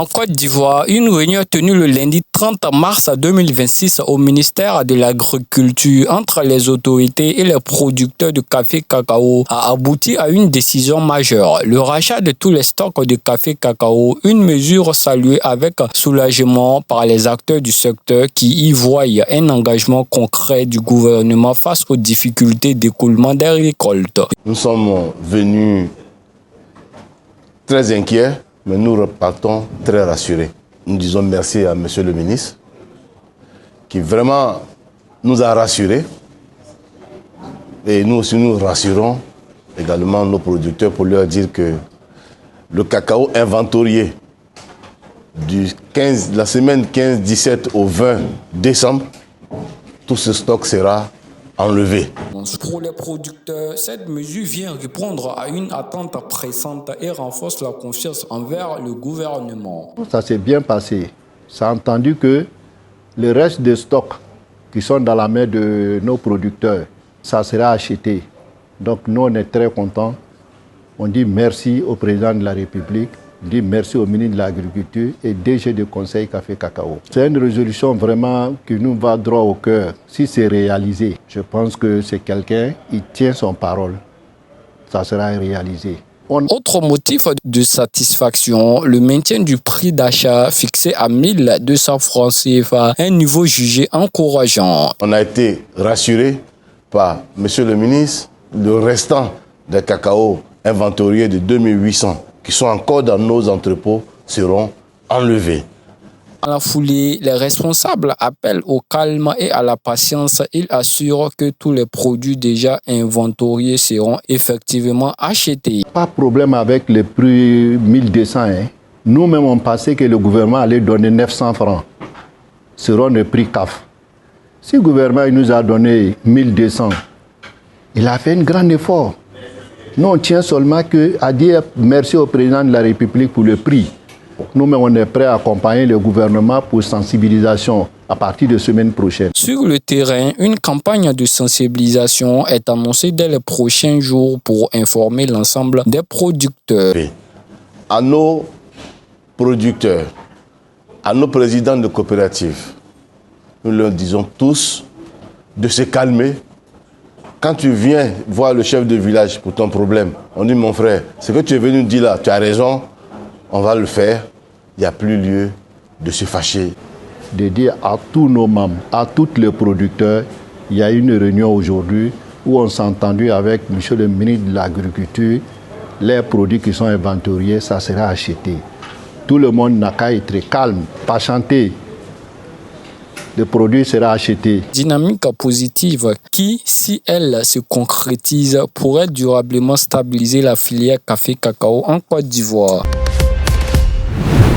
En Côte d'Ivoire, une réunion tenue le lundi 30 mars 2026 au ministère de l'Agriculture entre les autorités et les producteurs de café-cacao a abouti à une décision majeure. Le rachat de tous les stocks de café-cacao, une mesure saluée avec soulagement par les acteurs du secteur qui y voient un engagement concret du gouvernement face aux difficultés d'écoulement des récoltes. Nous sommes venus très inquiets, mais nous repartons très rassurés. Nous disons merci à Monsieur le ministre qui vraiment nous a rassurés. Et nous aussi nous rassurons également nos producteurs pour leur dire que le cacao inventorié la semaine 15-17 au 20 décembre, tout ce stock sera enlevé. Pour les producteurs, cette mesure vient répondre à une attente pressante et renforce la confiance envers le gouvernement. Ça s'est bien passé. Ça a entendu que le reste des stocks qui sont dans la main de nos producteurs, ça sera acheté. Donc nous, on est très contents. On dit merci au président de la République, on dit merci au ministre de l'Agriculture et DG de Conseil Café Cacao. C'est une résolution vraiment qui nous va droit au cœur. Si c'est réalisé, je pense que c'est quelqu'un, il tient son parole. Ça sera réalisé. Autre motif de satisfaction, le maintien du prix d'achat fixé à 1200 francs CFA, un niveau jugé encourageant. On a été rassuré par Monsieur le ministre, le restant des cacao inventoriés de 2800 qui sont encore dans nos entrepôts seront enlevés. À la foulée, les responsables appellent au calme et à la patience. Ils assurent que tous les produits déjà inventoriés seront effectivement achetés. Pas de problème avec le prix 1200. Nous-mêmes, on pensait que le gouvernement allait donner 900 francs. Ce seront le prix CAF. Si le gouvernement nous a donné 1200, il a fait un grand effort. Nous, on tient seulement à dire merci au président de la République pour le prix. Nous-mêmes, on est prêts à accompagner le gouvernement pour sensibilisation à partir de semaine prochaine. Sur le terrain, une campagne de sensibilisation est annoncée dès les prochains jours pour informer l'ensemble des producteurs. À nos producteurs, à nos présidents de coopératives, nous leur disons tous de se calmer. Quand tu viens voir le chef de village pour ton problème, on dit mon frère, ce que tu es venu dire là, tu as raison, on va le faire. Il n'y a plus lieu de se fâcher. De dire à tous nos membres, à tous les producteurs, il y a une réunion aujourd'hui où on s'est entendu avec M. le ministre de l'Agriculture, les produits qui sont inventoriés, ça sera acheté. Tout le monde n'a qu'à être calme, pas chanter. Le produit sera acheté. Dynamique positive qui, si elle se concrétise, pourrait durablement stabiliser la filière café-cacao en Côte d'Ivoire.